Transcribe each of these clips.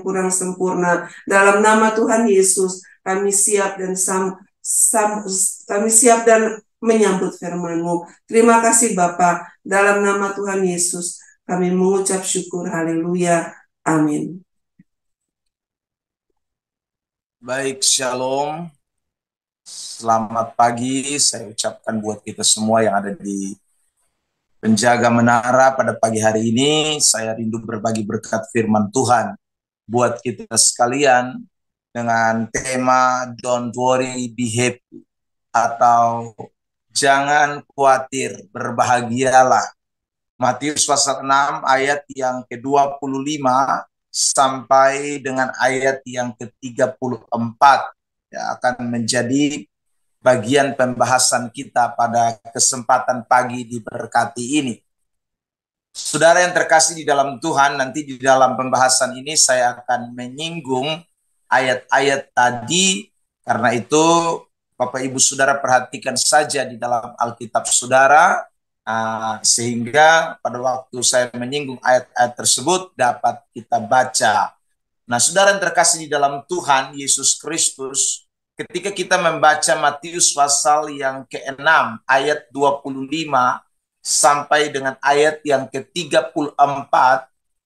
kurang sempurna. Dalam nama Tuhan Yesus, kami siap dan kami siap dan menyambut firman-Mu. Terima kasih Bapa. Dalam nama Tuhan Yesus, kami mengucap syukur. Haleluya. Amin. Baik, shalom. Selamat pagi. Saya ucapkan buat kita semua yang ada di penjaga menara pada pagi hari ini. Saya rindu berbagi berkat firman Tuhan buat kita sekalian dengan tema Don't Worry, Be Happy, atau jangan khawatir, berbahagialah. Matius pasal 6 ayat yang ke-25 sampai dengan ayat yang ke-34 ya, akan menjadi bagian pembahasan kita pada kesempatan pagi diberkati ini. Saudara yang terkasih di dalam Tuhan, nanti di dalam pembahasan ini saya akan menyinggung ayat-ayat tadi. Karena itu Bapak Ibu Saudara perhatikan saja di dalam Alkitab Saudara, sehingga pada waktu saya menyinggung ayat-ayat tersebut dapat kita baca. Nah, saudara yang terkasih di dalam Tuhan Yesus Kristus, ketika kita membaca Matius pasal yang ke-6 ayat 25 sampai dengan ayat yang ke-34,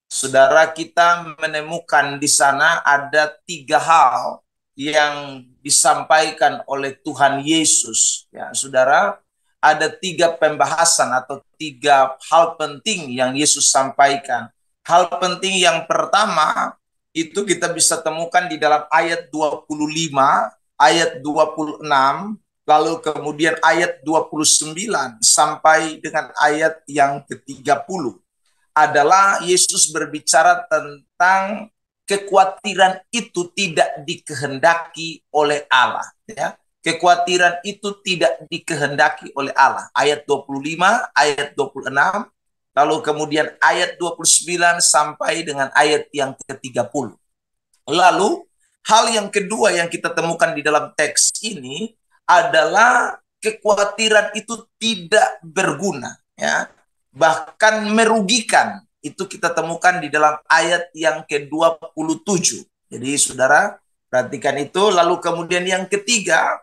saudara, kita menemukan di sana ada 3 hal yang disampaikan oleh Tuhan Yesus. Ya, saudara, ada 3 pembahasan atau 3 hal penting yang Yesus sampaikan. Hal penting yang pertama itu kita bisa temukan di dalam ayat 25, ayat 26, lalu kemudian ayat 29 sampai dengan ayat yang ke-30. Adalah Yesus berbicara tentang kekhawatiran itu tidak dikehendaki oleh Allah. Ya. Kekhawatiran itu tidak dikehendaki oleh Allah. Ayat 25, ayat 26, lalu kemudian ayat 29 sampai dengan ayat yang ke-30. Lalu hal yang kedua yang kita temukan di dalam teks ini adalah kekhawatiran itu tidak berguna, ya, bahkan merugikan. Itu kita temukan di dalam ayat yang ke-27. Jadi saudara perhatikan itu. Lalu kemudian yang ketiga,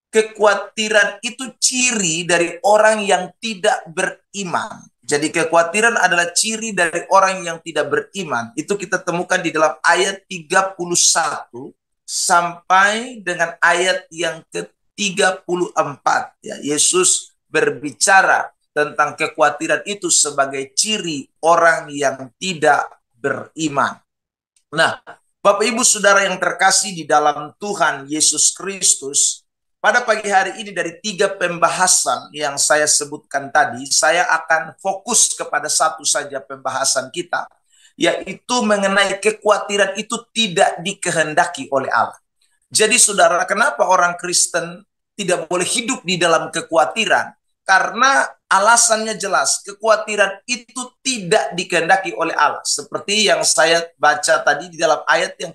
kekhawatiran itu ciri dari orang yang tidak beriman. Jadi kekhawatiran adalah ciri dari orang yang tidak beriman. Itu kita temukan di dalam ayat 31 sampai dengan ayat yang ke-34. Ya, Yesus berbicara tentang kekhawatiran itu sebagai ciri orang yang tidak beriman. Nah, Bapak Ibu Saudara yang terkasih di dalam Tuhan Yesus Kristus, pada pagi hari ini dari 3 pembahasan yang saya sebutkan tadi, saya akan fokus kepada satu saja pembahasan kita, yaitu mengenai kekhawatiran itu tidak dikehendaki oleh Allah. Jadi saudara, kenapa orang Kristen tidak boleh hidup di dalam kekhawatiran? Karena alasannya jelas, kekhawatiran itu tidak dikehendaki oleh Allah. Seperti yang saya baca tadi di dalam ayat yang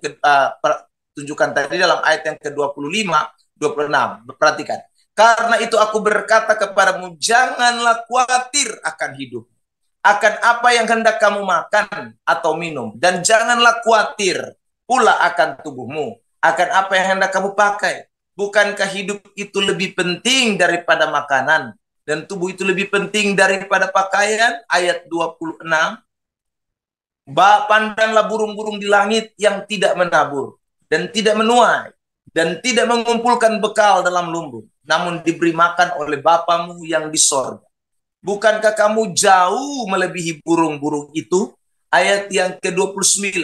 tunjukkan tadi dalam ayat yang ke-25, 26. Perhatikan. Karena itu aku berkata kepadamu, janganlah khawatir akan hidup, akan apa yang hendak kamu makan atau minum, dan janganlah khawatir pula akan tubuhmu, akan apa yang hendak kamu pakai. Bukankah hidup itu lebih penting daripada makanan, dan tubuh itu lebih penting daripada pakaian? Ayat 26. Pandanglah burung-burung di langit yang tidak menabur dan tidak menuai dan tidak mengumpulkan bekal dalam lumbung, namun diberi makan oleh Bapamu yang di sorga. Bukankah kamu jauh melebihi burung-burung itu? Ayat yang ke-29.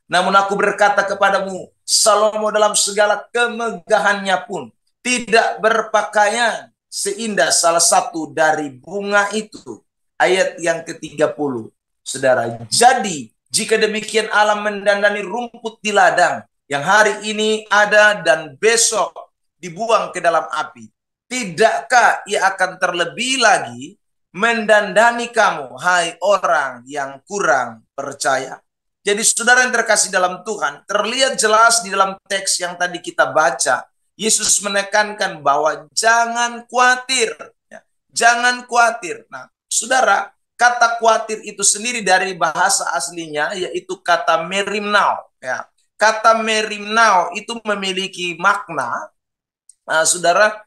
Namun aku berkata kepadamu, Salomo dalam segala kemegahannya pun tidak berpakaian seindah salah satu dari bunga itu. Ayat yang ke-30. Saudara, jadi jika demikian Allah mendandani rumput di ladang yang hari ini ada dan besok dibuang ke dalam api, tidakkah ia akan terlebih lagi mendandani kamu, hai orang yang kurang percaya? Jadi saudara yang terkasih dalam Tuhan, terlihat jelas di dalam teks yang tadi kita baca, Yesus menekankan bahwa jangan khawatir. Ya, jangan khawatir. Nah, saudara, kata khawatir itu sendiri dari bahasa aslinya yaitu kata merimnau. Ya. Kata merimnao itu memiliki makna, saudara,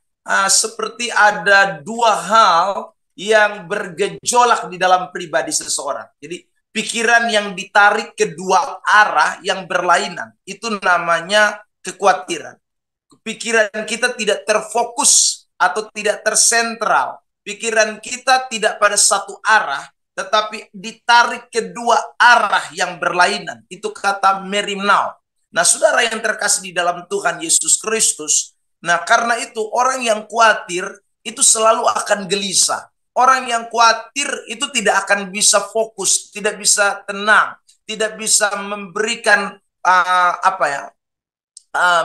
seperti ada dua hal yang bergejolak di dalam pribadi seseorang. Jadi pikiran yang ditarik kedua arah yang berlainan, itu namanya kekhawatiran. Pikiran kita tidak terfokus atau tidak tersentral. Pikiran kita tidak pada satu arah, tetapi ditarik kedua arah yang berlainan. Itu kata merimnao. Nah, saudara yang terkasih di dalam Tuhan Yesus Kristus, nah karena itu orang yang khawatir itu selalu akan gelisah. Orang yang khawatir itu tidak akan bisa fokus, tidak bisa tenang, tidak bisa memberikan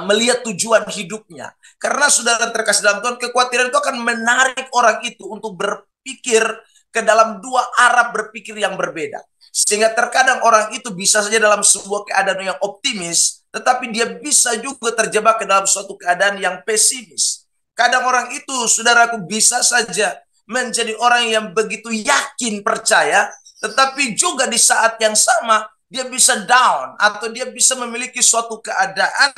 melihat tujuan hidupnya. Karena saudara terkasih dalam Tuhan, kekhawatiran itu akan menarik orang itu untuk berpikir ke dalam dua arah berpikir yang berbeda. Sehingga terkadang orang itu bisa saja dalam sebuah keadaan yang optimis, tetapi dia bisa juga terjebak ke dalam suatu keadaan yang pesimis. Kadang orang itu, saudaraku, bisa saja menjadi orang yang begitu yakin percaya, tetapi juga di saat yang sama dia bisa down atau dia bisa memiliki suatu keadaan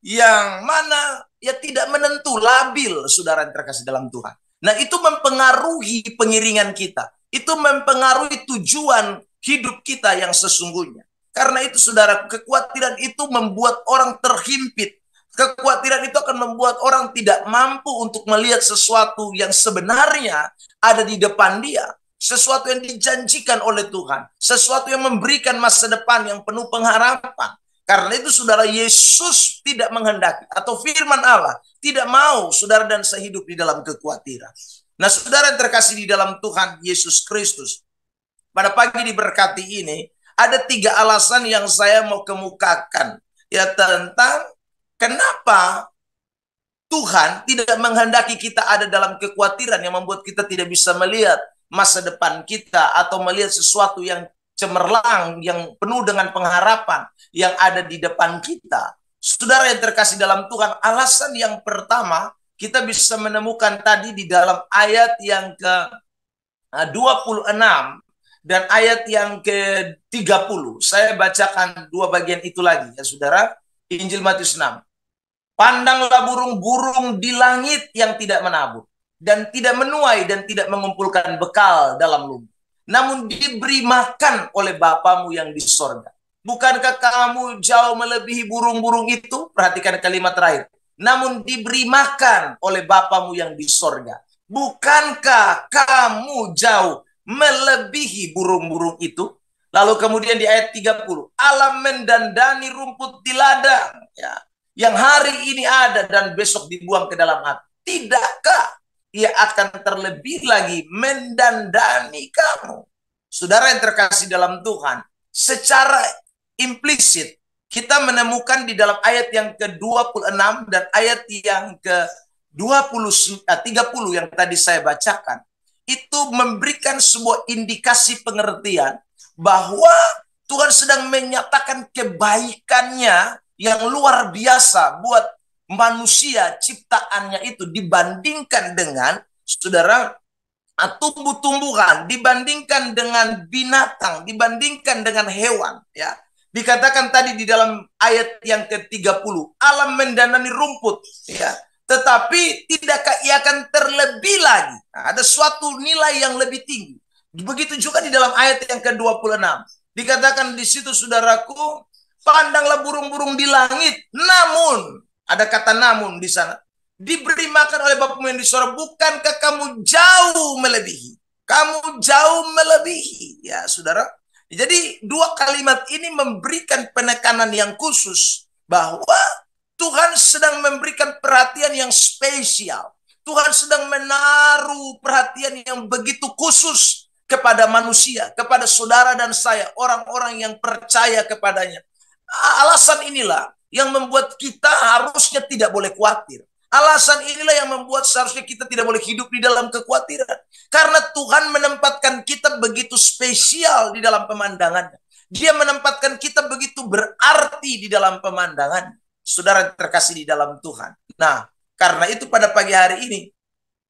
yang mana ya tidak menentu, labil, saudara yang terkasih dalam Tuhan. Nah, itu mempengaruhi pengiringan kita. Itu mempengaruhi tujuan hidup kita yang sesungguhnya. Karena itu, saudara, kekhawatiran itu membuat orang terhimpit. Kekhawatiran itu akan membuat orang tidak mampu untuk melihat sesuatu yang sebenarnya ada di depan dia. Sesuatu yang dijanjikan oleh Tuhan. Sesuatu yang memberikan masa depan yang penuh pengharapan. Karena itu, saudara, Yesus tidak menghendaki, atau firman Allah tidak mau saudara dan saya hidup di dalam kekhawatiran. Nah, saudara yang terkasih di dalam Tuhan Yesus Kristus, pada pagi diberkati ini, ada 3 alasan yang saya mau kemukakan. Ya, tentang kenapa Tuhan tidak menghendaki kita ada dalam kekhawatiran yang membuat kita tidak bisa melihat masa depan kita atau melihat sesuatu yang cemerlang, yang penuh dengan pengharapan yang ada di depan kita. Saudara yang terkasih dalam Tuhan, alasan yang pertama kita bisa menemukan tadi di dalam ayat yang ke-26 dan ayat yang ke-30. Saya bacakan 2 bagian itu lagi ya saudara. Injil Matius 6. Pandanglah burung-burung di langit yang tidak menabur dan tidak menuai dan tidak mengumpulkan bekal dalam lumbung, namun diberi makan oleh Bapamu yang di sorga. Bukankah kamu jauh melebihi burung-burung itu? Perhatikan kalimat terakhir. Namun diberi makan oleh Bapamu yang di sorga. Bukankah kamu jauh melebihi burung-burung itu? Lalu kemudian di ayat 30. Allah mendandani rumput di ladang, ya, yang hari ini ada dan besok dibuang ke dalam api. Tidakkah ia akan terlebih lagi mendandani kamu? Saudara yang terkasih dalam Tuhan, secara implisit kita menemukan di dalam ayat yang ke-26 dan ayat yang ke-30 yang tadi saya bacakan, itu memberikan sebuah indikasi pengertian bahwa Tuhan sedang menyatakan kebaikannya yang luar biasa buat manusia ciptaannya itu dibandingkan dengan saudara tumbuh-tumbuhan, dibandingkan dengan binatang, dibandingkan dengan hewan, ya. Dikatakan tadi di dalam ayat yang ke-30, Allah mendanani rumput, ya. Tetapi tidakkah ia akan terlebih lagi? Nah, ada suatu nilai yang lebih tinggi. Begitu juga di dalam ayat yang ke-26. Dikatakan di situ, saudaraku, pandanglah burung-burung di langit, namun, ada kata namun di sana, diberi makan oleh Bapamu yang di sorga. Bukankah kamu jauh melebihi? Kamu jauh melebihi. Ya, saudara. Jadi 2 kalimat ini memberikan penekanan yang khusus bahwa Tuhan sedang memberikan perhatian yang spesial. Tuhan sedang menaruh perhatian yang begitu khusus kepada manusia, kepada saudara dan saya, orang-orang yang percaya kepadanya. Alasan inilah yang membuat kita harusnya tidak boleh khawatir. Alasan inilah yang membuat seharusnya kita tidak boleh hidup di dalam kekhawatiran. Karena Tuhan menempatkan kita begitu spesial di dalam pemandangannya. Dia menempatkan kita begitu berarti di dalam pemandangan. Saudara terkasih di dalam Tuhan. Nah, karena itu pada pagi hari ini,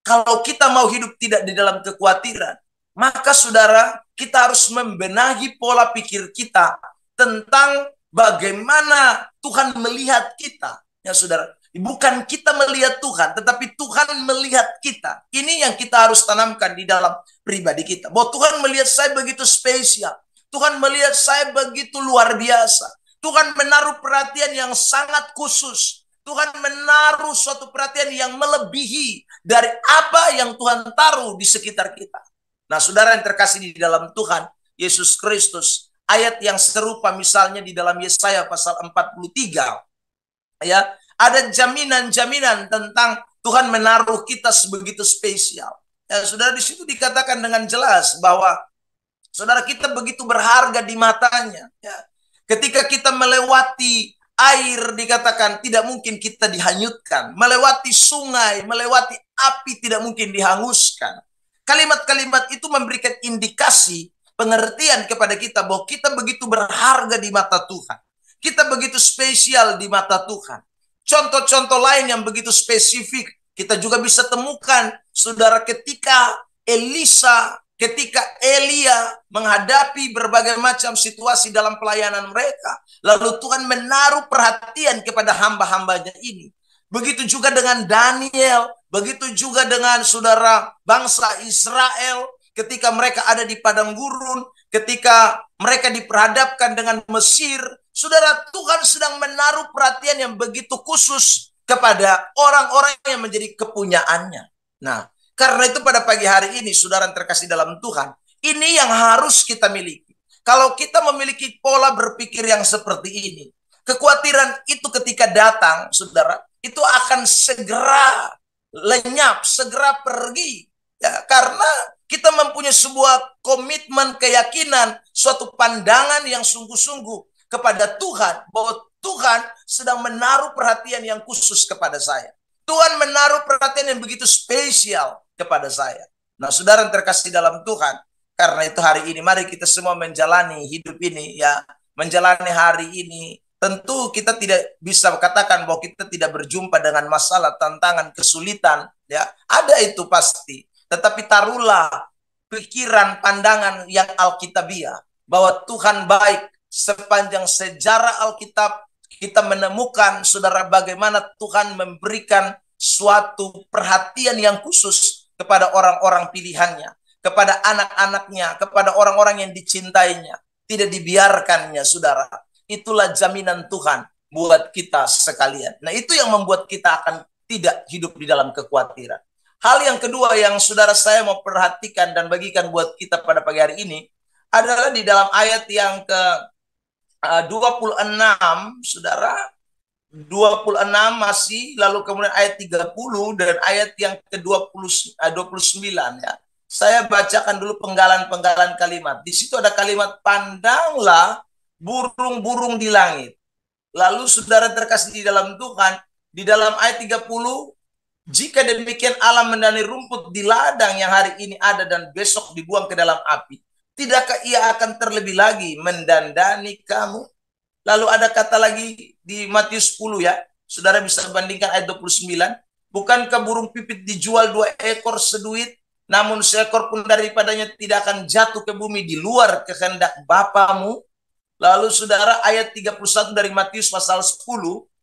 kalau kita mau hidup tidak di dalam kekhawatiran, maka saudara, kita harus membenahi pola pikir kita tentang bagaimana Tuhan melihat kita. Ya saudara, bukan kita melihat Tuhan, tetapi Tuhan melihat kita. Ini yang kita harus tanamkan di dalam pribadi kita. Bahwa Tuhan melihat saya begitu spesial. Tuhan melihat saya begitu luar biasa. Tuhan menaruh perhatian yang sangat khusus. Tuhan menaruh suatu perhatian yang melebihi dari apa yang Tuhan taruh di sekitar kita. Nah, saudara yang terkasih di dalam Tuhan Yesus Kristus, ayat yang serupa misalnya di dalam Yesaya pasal 43. Ya, ada jaminan-jaminan tentang Tuhan menaruh kita sebegitu spesial. Ya, saudara, di situ dikatakan dengan jelas bahwa saudara kita begitu berharga di matanya. Ya. Ketika kita melewati air, dikatakan tidak mungkin kita dihanyutkan. Melewati sungai, melewati api tidak mungkin dihanguskan. Kalimat-kalimat itu memberikan indikasi pengertian kepada kita bahwa kita begitu berharga di mata Tuhan. Kita begitu spesial di mata Tuhan. Contoh-contoh lain yang begitu spesifik kita juga bisa temukan, saudara, ketika Elia menghadapi berbagai macam situasi dalam pelayanan mereka. Lalu Tuhan menaruh perhatian kepada hamba-hambanya ini. Begitu juga dengan Daniel, begitu juga dengan saudara bangsa Israel ketika mereka ada di padang gurun, ketika mereka diperhadapkan dengan Mesir. Saudara, Tuhan sedang menaruh perhatian yang begitu khusus kepada orang-orang yang menjadi kepunyaannya. Nah, karena itu pada pagi hari ini, saudara yang terkasih dalam Tuhan, ini yang harus kita miliki. Kalau kita memiliki pola berpikir yang seperti ini, kekhawatiran itu ketika datang, saudara, itu akan segera lenyap, segera pergi. Ya, karena kita mempunyai sebuah komitmen, keyakinan, suatu pandangan yang sungguh-sungguh kepada Tuhan, bahwa Tuhan sedang menaruh perhatian yang khusus kepada saya. Tuhan menaruh perhatian yang begitu spesial kepada saya. Nah, saudara yang terkasih dalam Tuhan, karena itu hari ini mari kita semua menjalani hidup ini, ya, menjalani hari ini. Tentu kita tidak bisa katakan bahwa kita tidak berjumpa dengan masalah, tantangan, kesulitan, ya. Ada itu pasti. Tetapi taruhlah pikiran, pandangan yang alkitabiah bahwa Tuhan baik. Sepanjang sejarah Alkitab kita menemukan, saudara, bagaimana Tuhan memberikan suatu perhatian yang khusus kepada orang-orang pilihannya, kepada anak-anaknya, kepada orang-orang yang dicintainya. Tidak dibiarkannya, saudara. Itulah jaminan Tuhan buat kita sekalian. Nah, itu yang membuat kita akan tidak hidup di dalam kekhawatiran. Hal yang kedua yang saudara saya mau perhatikan dan bagikan buat kita pada pagi hari ini adalah di dalam ayat yang ke 26, saudara, 26 masih, lalu kemudian ayat 30 dan ayat yang ke-29, ya. Saya bacakan dulu penggalan-penggalan kalimat. Di situ ada kalimat, pandanglah burung-burung di langit. Lalu saudara terkasih di dalam Tuhan, di dalam ayat 30, jika demikian Allah mendandani rumput di ladang yang hari ini ada dan besok dibuang ke dalam api, tidakkah ia akan terlebih lagi mendandani kamu? Lalu ada kata lagi di Matius 10, ya. Saudara bisa bandingkan ayat 29. Bukankah burung pipit dijual 2 ekor seduit, namun seekor pun daripadanya tidak akan jatuh ke bumi di luar kehendak Bapamu? Lalu saudara ayat 31 dari Matius pasal 10,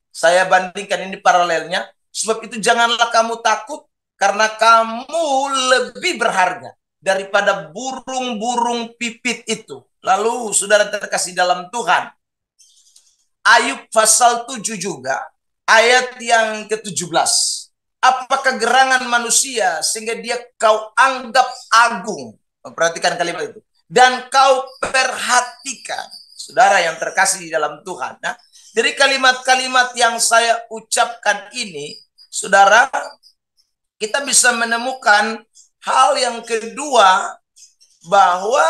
saya bandingkan ini paralelnya. Sebab itu janganlah kamu takut, karena kamu lebih berharga daripada burung-burung pipit itu. Lalu saudara terkasih dalam Tuhan, Ayub pasal 7 juga, ayat yang ke-17. Apakah gerangan manusia sehingga dia kau anggap agung? Perhatikan kalimat itu. Dan kau perhatikan. Saudara yang terkasih di dalam Tuhan. Nah, dari kalimat-kalimat yang saya ucapkan ini, saudara, kita bisa menemukan hal yang kedua, bahwa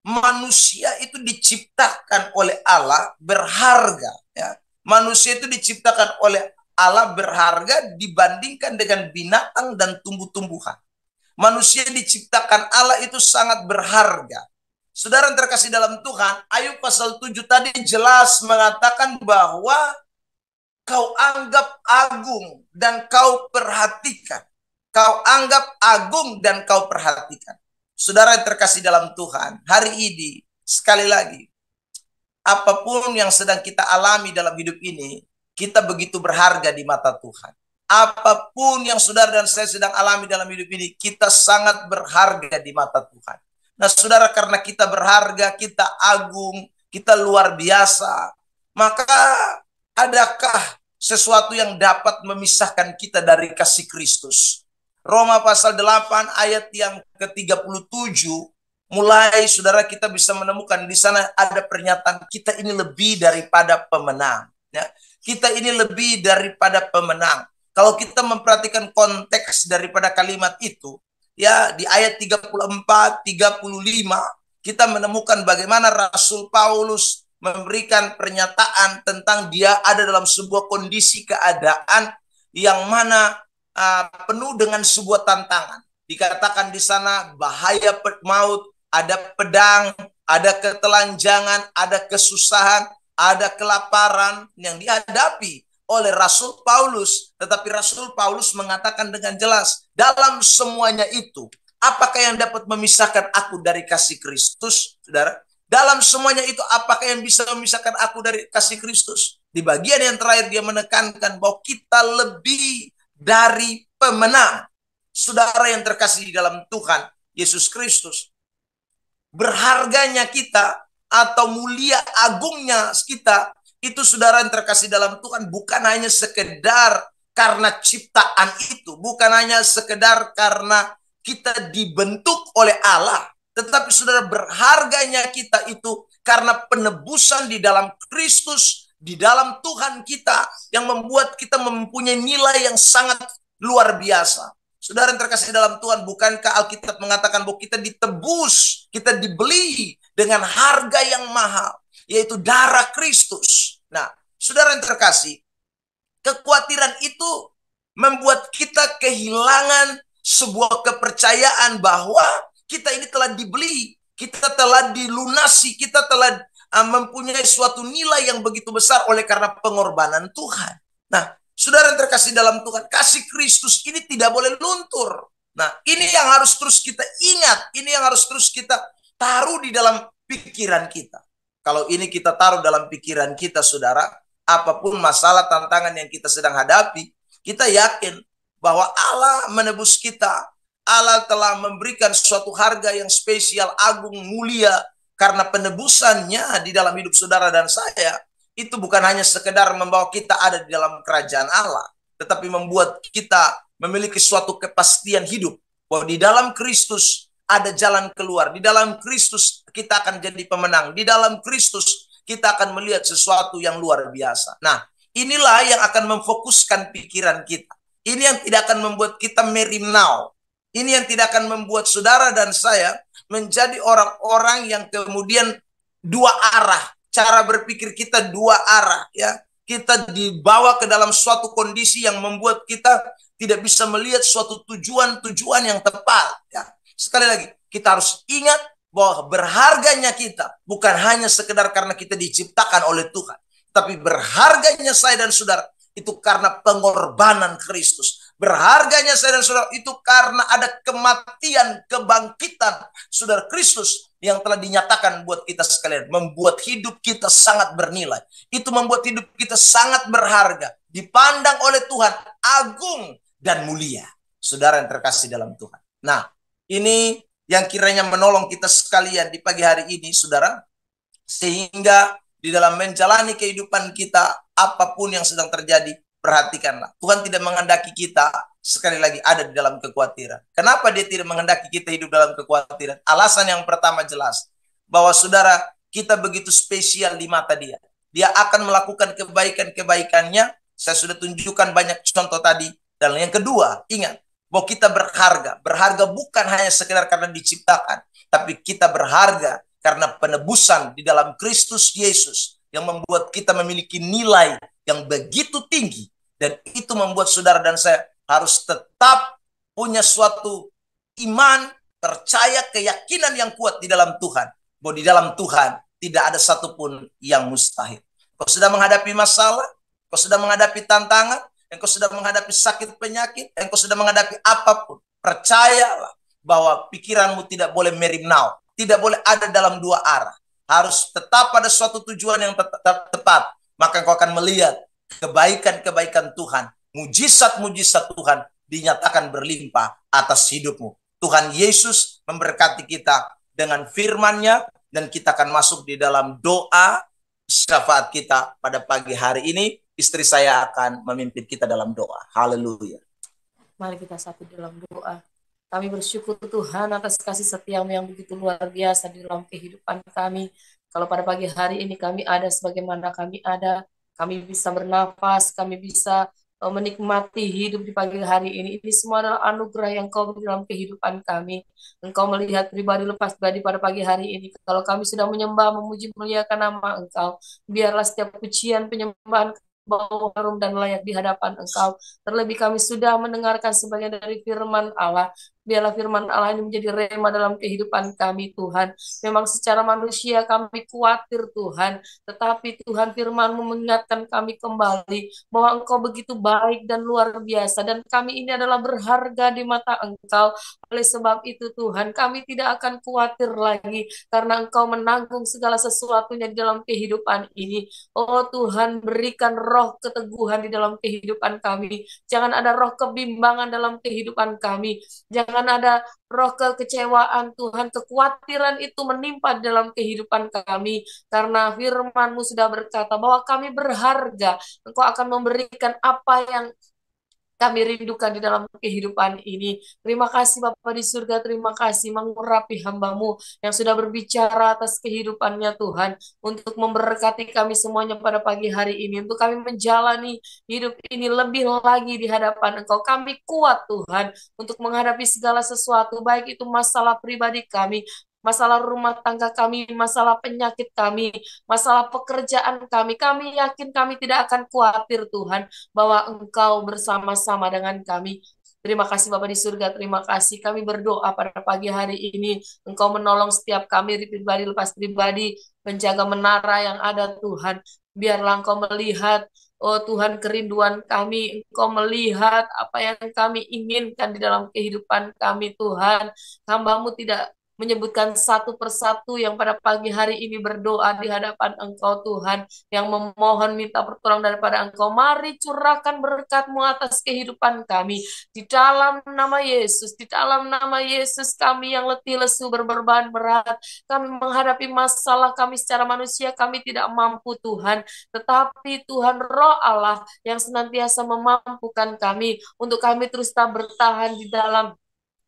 manusia itu diciptakan oleh Allah berharga. Ya. Manusia itu diciptakan oleh Allah berharga dibandingkan dengan binatang dan tumbuh-tumbuhan. Manusia diciptakan Allah itu sangat berharga. Saudara yang terkasih dalam Tuhan, Ayub pasal 7 tadi jelas mengatakan bahwa kau anggap agung dan kau perhatikan. Kau anggap agung dan kau perhatikan. Saudara yang terkasih dalam Tuhan, hari ini sekali lagi apapun yang sedang kita alami dalam hidup ini, kita begitu berharga di mata Tuhan. Apapun yang saudara dan saya sedang alami dalam hidup ini, kita sangat berharga di mata Tuhan. Nah, saudara, karena kita berharga, kita agung, kita luar biasa, maka adakah sesuatu yang dapat memisahkan kita dari kasih Kristus? Roma pasal 8 ayat yang ke-37, mulai saudara kita bisa menemukan di sana ada pernyataan kita ini lebih daripada pemenang. Ya, kita ini lebih daripada pemenang. Kalau kita memperhatikan konteks daripada kalimat itu, ya di ayat 34, 35, kita menemukan bagaimana Rasul Paulus memberikan pernyataan tentang dia ada dalam sebuah kondisi keadaan yang mana penuh dengan sebuah tantangan. Dikatakan di sana bahaya maut, ada pedang, ada ketelanjangan, ada kesusahan, ada kelaparan yang dihadapi oleh Rasul Paulus. Tetapi Rasul Paulus mengatakan dengan jelas, dalam semuanya itu, apakah yang dapat memisahkan aku dari kasih Kristus, saudara? Dalam semuanya itu, apakah yang bisa memisahkan aku dari kasih Kristus? Di bagian yang terakhir dia menekankan bahwa kita lebih dari pemenang. Saudara yang terkasih di dalam Tuhan Yesus Kristus, berharganya kita atau mulia agungnya kita, itu saudara yang terkasih dalam Tuhan bukan hanya sekedar karena ciptaan itu, bukan hanya sekedar karena kita dibentuk oleh Allah, tetapi saudara, berharganya kita itu karena penebusan di dalam Kristus, di dalam Tuhan kita, yang membuat kita mempunyai nilai yang sangat luar biasa. Saudara yang terkasih dalam Tuhan, bukankah Alkitab mengatakan bahwa kita ditebus, kita dibeli dengan harga yang mahal, yaitu darah Kristus. Nah, saudara yang terkasih, kekhawatiran itu membuat kita kehilangan sebuah kepercayaan bahwa kita ini telah dibeli, kita telah dilunasi, kita telah mempunyai suatu nilai yang begitu besar oleh karena pengorbanan Tuhan. Nah, saudara yang terkasih dalam Tuhan, kasih Kristus ini tidak boleh luntur. Nah, ini yang harus terus kita ingat, ini yang harus terus kita taruh di dalam pikiran kita. Kalau ini kita taruh dalam pikiran kita, saudara, apapun masalah, tantangan yang kita sedang hadapi, kita yakin bahwa Allah menebus kita. Allah telah memberikan suatu harga yang spesial, agung, mulia, karena penebusannya di dalam hidup saudara dan saya, itu bukan hanya sekedar membawa kita ada di dalam kerajaan Allah, tetapi membuat kita memiliki suatu kepastian hidup, bahwa di dalam Kristus ada jalan keluar, di dalam Kristus kita akan jadi pemenang, di dalam Kristus kita akan melihat sesuatu yang luar biasa. Nah, inilah yang akan memfokuskan pikiran kita. Ini yang tidak akan membuat kita merimnau. Ini yang tidak akan membuat saudara dan saya menjadi orang-orang yang kemudian dua arah. Cara berpikir kita dua arah, ya. Kita dibawa ke dalam suatu kondisi yang membuat kita tidak bisa melihat suatu tujuan-tujuan yang tepat, ya. Sekali lagi, kita harus ingat bahwa berharganya kita bukan hanya sekedar karena kita diciptakan oleh Tuhan, tapi berharganya saya dan saudara itu karena pengorbanan Kristus. Berharganya saya dan saudara itu karena ada kematian, kebangkitan saudara Kristus yang telah dinyatakan buat kita sekalian. Membuat hidup kita sangat bernilai. Itu membuat hidup kita sangat berharga. Dipandang oleh Tuhan agung dan mulia. Saudara yang terkasih dalam Tuhan. Nah, ini yang kiranya menolong kita sekalian di pagi hari ini, saudara. Sehingga di dalam menjalani kehidupan kita, apapun yang sedang terjadi, perhatikanlah. Tuhan tidak menghendaki kita, sekali lagi, ada di dalam kekhawatiran. Kenapa dia tidak menghendaki kita hidup dalam kekhawatiran? Alasan yang pertama jelas, bahwa saudara, kita begitu spesial di mata dia. Dia akan melakukan kebaikan-kebaikannya. Saya sudah tunjukkan banyak contoh tadi. Dan yang kedua, ingat, bahwa kita berharga. Berharga bukan hanya sekedar karena diciptakan, tapi kita berharga karena penebusan di dalam Kristus Yesus yang membuat kita memiliki nilai yang begitu tinggi. Dan itu membuat saudara dan saya harus tetap punya suatu iman, percaya, keyakinan yang kuat di dalam Tuhan. Bahwa di dalam Tuhan tidak ada satupun yang mustahil. Kau sudah menghadapi masalah, kau sudah menghadapi tantangan, engkau sudah menghadapi sakit penyakit, engkau sudah menghadapi apapun. Percayalah bahwa pikiranmu tidak boleh merimnau, tidak boleh ada dalam dua arah. harus tetap pada suatu tujuan yang tepat, maka engkau akan melihat kebaikan-kebaikan Tuhan, mujizat-mujizat Tuhan dinyatakan berlimpah atas hidupmu. Tuhan Yesus memberkati kita dengan firman-Nya, dan kita akan masuk di dalam doa syafaat kita pada pagi hari ini. Istri saya akan memimpin kita dalam doa. Haleluya. Mari kita satu dalam doa. Kami bersyukur Tuhan atas kasih setiamu yang begitu luar biasa di dalam kehidupan kami. Kalau pada pagi hari ini kami ada sebagaimana kami ada, kami bisa bernafas, kami bisa menikmati hidup di pagi hari ini. Ini semua adalah anugerah yang kau beri dalam kehidupan kami. Engkau melihat pribadi lepas pribadi pada pagi hari ini. Kalau kami sudah menyembah, memuji, memuliakan nama Engkau, biarlah setiap pujian, penyembahan bau harum dan layak di hadapan Engkau. Terlebih kami sudah mendengarkan sebagian dari firman Allah. Biarlah firman Allah ini menjadi rema dalam kehidupan kami, Tuhan. Memang secara manusia kami khawatir, Tuhan. Tetapi Tuhan, firman-Mu mengingatkan kami kembali bahwa Engkau begitu baik dan luar biasa. Dan kami ini adalah berharga di mata Engkau. Oleh sebab itu, Tuhan, kami tidak akan khawatir lagi karena Engkau menanggung segala sesuatunya di dalam kehidupan ini. Oh Tuhan, berikan roh keteguhan di dalam kehidupan kami. Jangan ada roh kebimbangan dalam kehidupan kami. Jangan ada roh kekecewaan, Tuhan. Kekhawatiran itu menimpa dalam kehidupan kami. Karena firman-Mu sudah berkata bahwa kami berharga. Engkau akan memberikan apa yang kami rindukan di dalam kehidupan ini. Terima kasih Bapa di surga, terima kasih mengurapi hamba-Mu yang sudah berbicara atas kehidupannya Tuhan, untuk memberkati kami semuanya pada pagi hari ini, untuk kami menjalani hidup ini lebih lagi di hadapan Engkau. Kami kuat Tuhan, untuk menghadapi segala sesuatu, baik itu masalah pribadi kami, masalah rumah tangga kami, masalah penyakit kami, masalah pekerjaan kami. Kami yakin kami tidak akan khawatir Tuhan, bahwa Engkau bersama-sama dengan kami. Terima kasih Bapa di surga, terima kasih. Kami berdoa pada pagi hari ini, Engkau menolong setiap kami pribadi lepas pribadi, menjaga menara yang ada Tuhan. Biarlah Engkau melihat, oh Tuhan, kerinduan kami. Engkau melihat apa yang kami inginkan di dalam kehidupan kami Tuhan. Hamba-Mu tidak menyebutkan satu persatu yang pada pagi hari ini berdoa di hadapan Engkau Tuhan, yang memohon minta pertolongan daripada Engkau. Mari curahkan berkat-Mu atas kehidupan kami. Di dalam nama Yesus, di dalam nama Yesus, kami yang letih lesu berbeban berat, kami menghadapi masalah kami secara manusia, kami tidak mampu Tuhan. Tetapi Tuhan Roh Allah yang senantiasa memampukan kami, untuk kami terus tak bertahan di dalam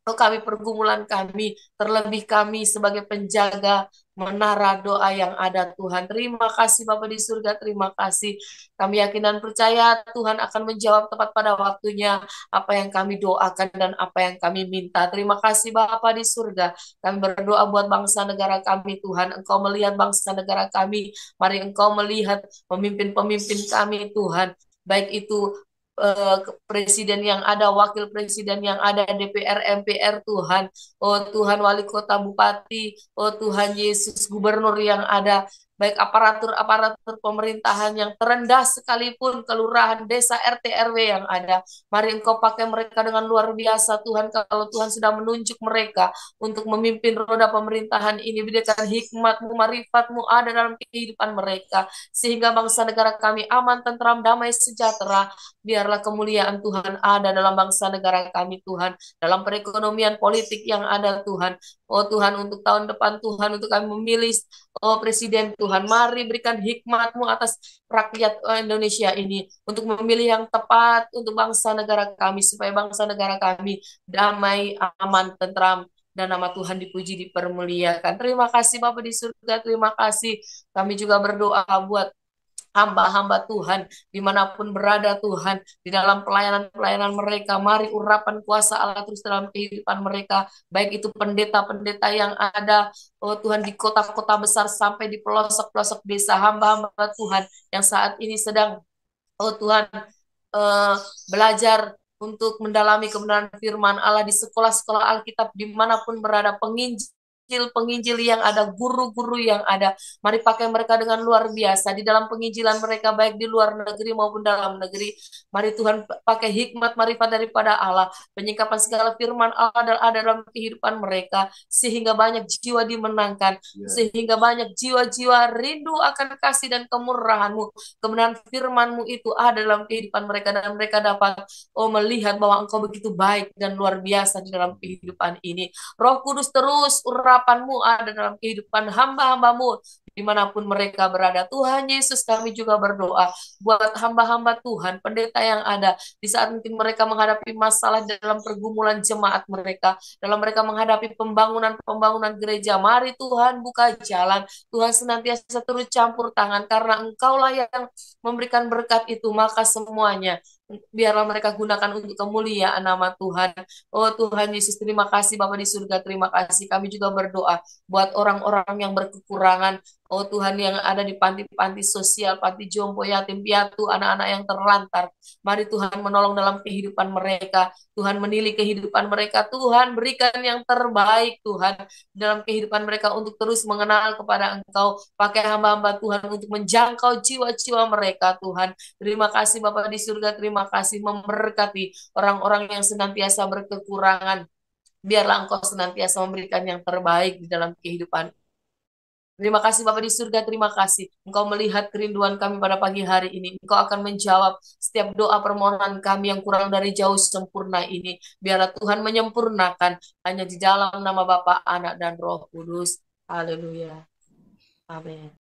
kami pergumulan kami, terlebih kami sebagai penjaga menara doa yang ada Tuhan. Terima kasih Bapa di surga, terima kasih. Kami yakin dan percaya Tuhan akan menjawab tepat pada waktunya apa yang kami doakan dan apa yang kami minta. Terima kasih Bapa di surga. Kami berdoa buat bangsa negara kami Tuhan. Engkau melihat bangsa negara kami. Mari Engkau melihat pemimpin-pemimpin kami Tuhan. Baik itu presiden yang ada, wakil presiden yang ada, DPR, MPR Tuhan. Oh Tuhan, wali kota, bupati, oh Tuhan Yesus, gubernur yang ada, baik aparatur-aparatur pemerintahan yang terendah sekalipun, kelurahan, desa, RT, RW yang ada. Mari Engkau pakai mereka dengan luar biasa Tuhan. Kalau Tuhan sudah menunjuk mereka untuk memimpin roda pemerintahan ini, berikan hikmat-Mu, marifat-Mu ada dalam kehidupan mereka, sehingga bangsa negara kami aman, tentram, damai, sejahtera. Biarlah kemuliaan Tuhan ada dalam bangsa negara kami Tuhan, dalam perekonomian politik yang ada Tuhan. Oh Tuhan, untuk tahun depan Tuhan, untuk kami memilih oh presiden Tuhan, mari berikan hikmat-Mu atas rakyat Indonesia ini, untuk memilih yang tepat untuk bangsa negara kami, supaya bangsa negara kami damai, aman, tentram, dan nama Tuhan dipuji, dipermuliakan. Terima kasih Bapak di surga, terima kasih. Kami juga berdoa buat hamba-hamba Tuhan, dimanapun berada Tuhan, di dalam pelayanan-pelayanan mereka. Mari urapan kuasa Allah terus dalam kehidupan mereka, baik itu pendeta-pendeta yang ada, oh Tuhan, di kota-kota besar sampai di pelosok-pelosok desa, hamba-hamba Tuhan yang saat ini sedang, oh Tuhan, belajar untuk mendalami kebenaran firman Allah di sekolah-sekolah Alkitab, dimanapun berada, penginjil penginjil yang ada, guru-guru yang ada. Mari pakai mereka dengan luar biasa di dalam penginjilan mereka, baik di luar negeri maupun dalam negeri. Mari Tuhan pakai hikmat marifat daripada Allah, penyingkapan segala firman Allah ada dalam kehidupan mereka, sehingga banyak jiwa dimenangkan, sehingga banyak jiwa-jiwa rindu akan kasih dan kemurahan-Mu. Kebenaran firman-Mu itu ada dalam kehidupan mereka, dan mereka dapat melihat bahwa Engkau begitu baik dan luar biasa di dalam kehidupan ini. Roh Kudus, terus urapan-Mu ada dalam kehidupan hamba-hamba-Mu dimanapun mereka berada. Tuhan Yesus, kami juga berdoa buat hamba-hamba Tuhan, pendeta yang ada di saat mungkin mereka menghadapi masalah dalam pergumulan jemaat mereka, dalam mereka menghadapi pembangunan gereja. Mari Tuhan buka jalan, Tuhan senantiasa turut campur tangan, karena Engkaulah yang memberikan berkat itu, maka semuanya biarlah mereka gunakan untuk kemuliaan nama Tuhan. Oh Tuhan Yesus, terima kasih Bapa di surga, terima kasih. Kami juga berdoa buat orang-orang yang berkekurangan, oh Tuhan, yang ada di panti-panti sosial, panti jompo, yatim piatu, anak-anak yang terlantar. Mari Tuhan menolong dalam kehidupan mereka. Tuhan menilai kehidupan mereka. Tuhan berikan yang terbaik Tuhan dalam kehidupan mereka untuk terus mengenal kepada Engkau. Pakai hamba-hamba Tuhan untuk menjangkau jiwa-jiwa mereka Tuhan. Terima kasih Bapa di surga, terima kasih, memberkati orang-orang yang senantiasa berkekurangan. Biarlah Engkau senantiasa memberikan yang terbaik di dalam kehidupan. Terima kasih Bapa di surga, terima kasih. Engkau melihat kerinduan kami pada pagi hari ini. Engkau akan menjawab setiap doa permohonan kami yang kurang dari jauh sempurna ini. Biarlah Tuhan menyempurnakan hanya di dalam nama Bapa, Anak, dan Roh Kudus. Haleluya. Amin.